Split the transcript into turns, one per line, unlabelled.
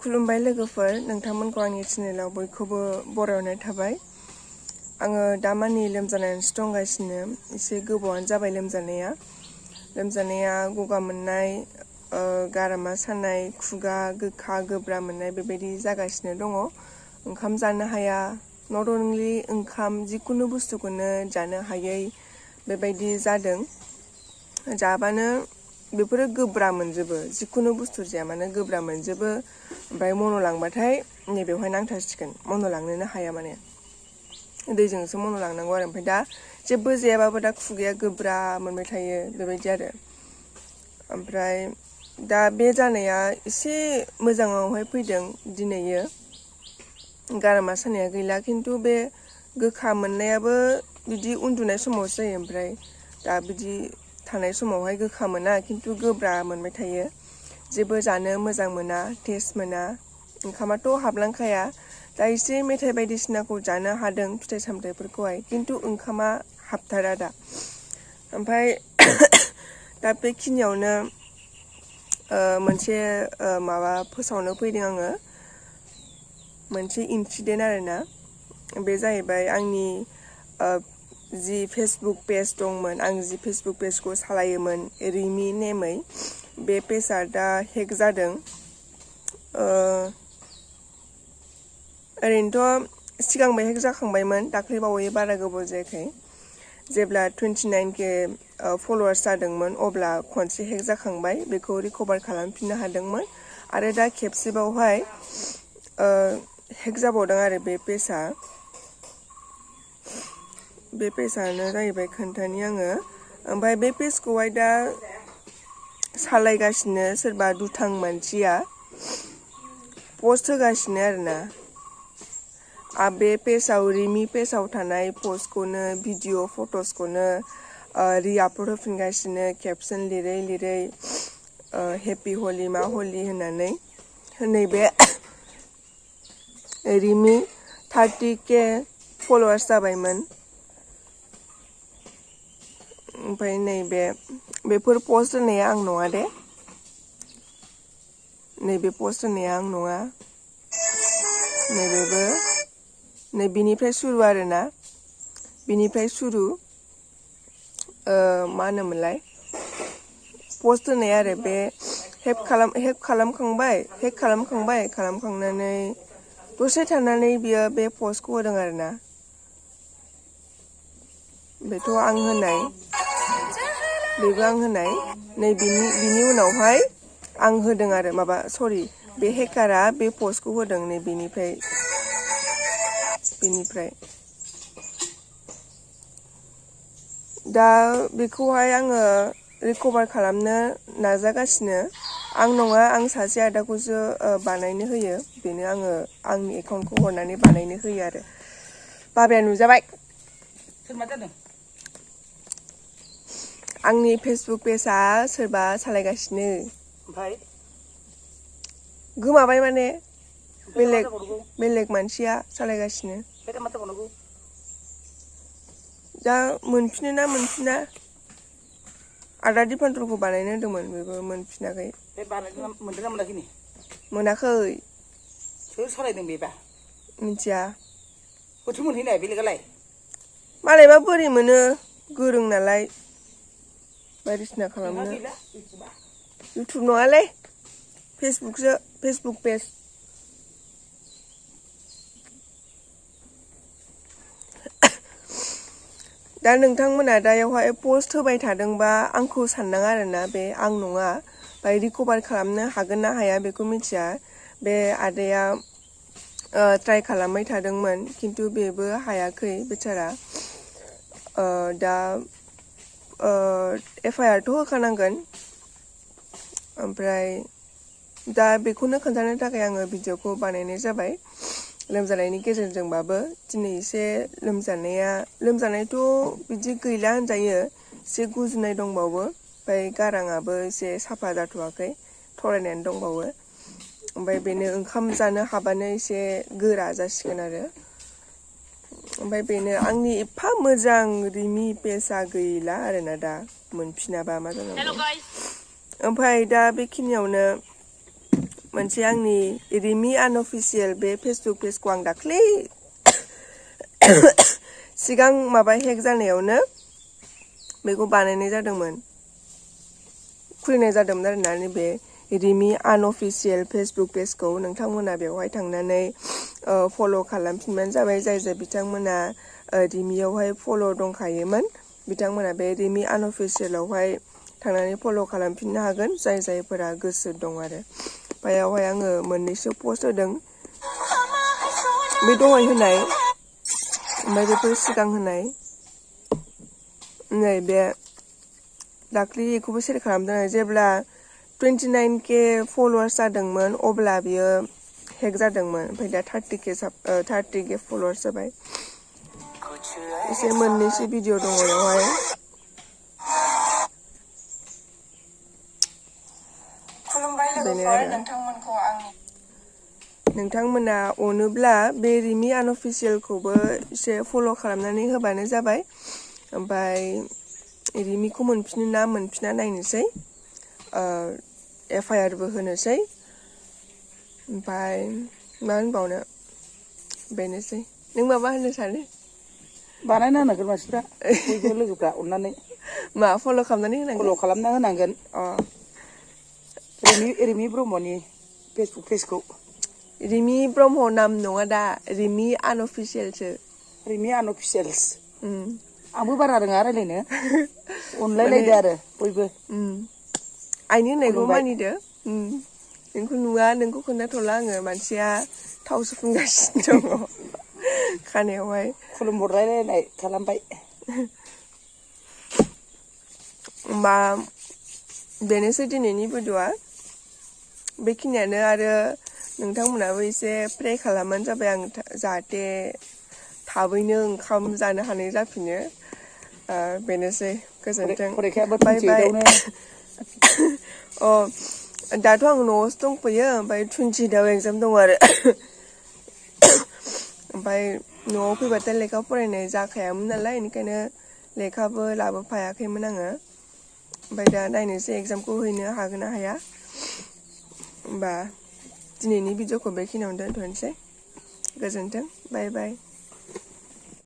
खुलुमबाय लोगोफोर नोंथांमोनखौ आंनि चेनेलाव बयखौबो बरायनाय थाबाय आङो दामानि लोमजानानैसो दंगासिनो एसे गोबावानो जाबाय लोमजानाया गगा मोननाय गारामा सानाय खुगा गोखा गोब्रा मोननाय बेबायदि जागासिनो दङ ओंखाम जानो हाया नट अनलि ओंखाम जिकुनु बुस्थुखौनो जानो हायै बेबायदि जादों जाबानो बेफोरो गोब्रा मोनजोबो जिकुनु बुस्थु जाया मानो गोब्रा मोनजोबो ओमफ्राय मन' लांबाथाय नैबेवहाय नांथारसिगोन मन' लांनोनो हाया माने दैजोंसो मन' लांनांगौ आरो ओमफ्राय दा जेबो जायाबाबो दा खुगाया गोब्रा मोनबाय थायो बेबायदि आरो ओमफ्राय दा बे जानाया एसे मोजाङावहाय फैदों दिनैयो गारामा सानाया गैला खिन्थु बे गोखा मोननायाबो बिदि उन्दुनाय समावसो जायो ओमफ्राय दा बिदि थानाय समावहाय गोखा मोना खिन्थु गोब्रा मोनबाय थायो जेबो जानो मोजां मोना टेस्ट मोना ओंखामाथ' हाबलांखाया दा एसे मेथाइ बायदिसिनाखौ जानो हादों फिथाइ सामथाइफोरखौहाय खिन्थु ओंखामा हाबथारा दा ओमफ्राय दा बेखिनियावनो मोनसे माबा फोसावनो फैदों आङो मोनसे इनसिडेन्ट आरोना बे जाहैबाय आंनि जि फेसबुक पेज दंमोन आं जि फेसबुक पेजखौ सालायोमोन रिमि नेमै बे पेजआ दा हेक जादों ओरैनोथ' सिगांबो हेक जाखांबायमोन दाख्लैबावै बारा गोबाव जायाखै जेब्ला 29K फलोवार्स जादोंमोन अब्ला खनसे हेक जाखांबाय बेखौ रिकभार खालामफिननो हादोंमोन आरो दा खेबसेबावहाय हेक जाबावदों आरो बे पेजआनो जाहैबाय खोन्थानि आङो ओमफ्राय बे पेजखौहाय दा सालायगासिनो सोरबा दुथां मानसिया पस्ट होगासिनो आरोना बे पेजआव रिमि पेजआव थानाय पस्टखौनो भिडिअ फट'सखौनो रिआपलड होफिनगासिनो केपसन लिरै हेपि हलि मा हलि होननानै नैबे रिमि 30K फलोवार्स जाबायमोन ओमफ्राय बेफोर पस्ट होनाया आं नङा दे नैबे पस्ट होनाया आं नङा नैबेबो बिनिफ्राय सुरु आरोना बिनिफ्राय सुरु मा होनोमोनलाय पस्ट होनाय आरो बे हेक खालामखांनानै दसे थानानै बियो बे पस्टखौ होदों आरोना बेथ' आं होनाय बेबो आं होनाय नै बिनि उनावहाय आं होदों आरो बे हेकारा बे पस्टखौ होदों नै बेनिफ्राय दा बेखौहाय आङो रिकभार खालामनो नाजागासिनो आं नङा आं सासे आदाखौसो बानायनो होयो बेनो आङो आंनि एकाउन्टखौ हरनानै बानायनो होयो आरो बाबाया नुजाबाय आंनि फेसबुक पेजआ सोरबा सालायगासिनो ओमफ्राय गोमाबाय माने बेलेग मानसिया सालायगासिनो दा मोनफिनो ना मोनफिना आदा दिपान्टरखौ बानायनो होदोंमोन बेबो मोनफिनाखै मोनाखै
सोर सालायदों बेबा
मिथिया
बोथोर मोनहैनाय बेलेगालाय
मालायबा बोरै मोनो गोरों नालाय बायदिसिना खालामनो इउटुब नङालै फेसबुक पेज दा नोंथांमोना दायावहाय पस्ट होबाय थादोंबा आंखौ साननाङा आरोना बे आं नङा ओमफ्राय रिकभार खालामनो हागोन ना हाया बेखौ मिथिया बे आदाया ट्राइ खालामबाय थादोंमोन खिन्थु बेबो हायाखै बेचारा दा FIR थ' होखानांगोन ओमफ्राय दा बेखौनो खोन्थानो थाखाय आङो भिडिअखौ बानायनाय जाबाय लोमजानायनि गेजेरजोंबाबो दिनै एसे लोमजानायथ' बिदि गैला होनजायो एसे गुजुनाय दंबावो ओमफ्राय गाराङाबो एसे साफा जाथ'वाखै थरायनानै दंबावो ओमफ्राय बेनो ओंखाम जानो हाबानो एसे गोरा जासिगोन आरो ओमफ्राय बेनो आंनि एफा मोजां रिमि पेजआ गैला आरोना दा मोनफिनाबा मा जानांगौ ओमफ्राय दा बेखिनियावनो मोनसे आंनि रिमि आनअफिसियेल बे फेसबुक पेजखौ आं दाख्लै सिगां माबा हेक जानायावनो बेखौ बानायनाय जादोंमोन, खुलिनाय जादोंमोन आरोना नैबे रिमि आनअफिसियेल फेसबुक पेजखौ। नोंथांमोना बेवहाय थांनानै फल' खालामफिनबानो जाबाय। जाय जाय बिथांमोना रिमियावहाय फल' दंखायोमोन बिथांमोना बे रिमि आनअफिसियेलावहाय थांनानै फल' खालामफिननो हागोन, जाय जायफोरा गोसो दं आरो। बेयावहाय आङो मोननैसो पस्ट होदों, बे दहाय होनाय ओमफ्राय बेफोर सिगां होनाय। नै बे दाख्लै बेखौबो सेयार खालामदों आरो। जेब्ला 29K फल'वार्स जादोंमोन अब्ला बियो हेक जादोंमोन, ओमफ्राय दा 30K फल'वार्स जाबाय। एसे मोननैसो भिडिअ दङ बेवहाय। बेनो आरो नोंथांमोना अनोब्ला बे रिमि आनअफिसियेलखौबो एसे फल' खालामनानै होबानो जाबाय। ओमफ्राय रिमिखौ मोनफिनो ना मोनफिना नायनोसै, FIRबो होनोसै। ओमफ्राय मा होनबावनो, बेनोसै। नों माबा होननो सानो?
बानायना होनांगोन मानसिफ्रा, बयबो लोगोफ्रा अननानै
मा फल' खालामनानै होनांगोन?
फल' खालामना होनांगोन रिमि ब्रह्मनि फेसबुक पेजखौ।
रिमि ब्रह्म नाम नङा दा, रिमि आनअफिसियेलसो।
रिमि आनअफिसियेल्स। आंबो बारा रोङा रायलायनो, अनलायलायदो आरो बयबो।
आइनि होननायखौ
खुलुमबाय।
मानिदो। नोंखौ नुवा, नोंखौ खोन्थाथ'ला आङो। मानसिया थावसो फुनगासिनो दङ खानायावहाय।
खुलुमहरलायलायनाय खालामबाय।
होमबा बेनोसै दिनैनि भिडिअ'आ, बेखिनियानो। आरो नोंथांमोनाबो एसे प्रे खालामबानो जाबाय आं जाहाथे थाबैनो ओंखाम जानो हानाय जाफिनो। बेनोसै, गोजोन्थों,
फरिखायाबो
बाय बाय।
28आवनो
दाथ' आं न'आवसो दंफैयो, ओमफ्राय 28आव एगजाम दं आरो। ओमफ्राय न'आव फैबाथाय लेखा फरायनाय जाखायामोन नालाय, बेनिखायनो लेखाबो लाबोफायाखैमोन आङो। ओमफ्राय दा नायनोसै एगजामखौ हैनो हागोन ना हाया। होमबा दिनैनि भिडिअ'खौ बेखिनियावनो दोनथ'नोसै। गोजोन्थों, बाय बाय।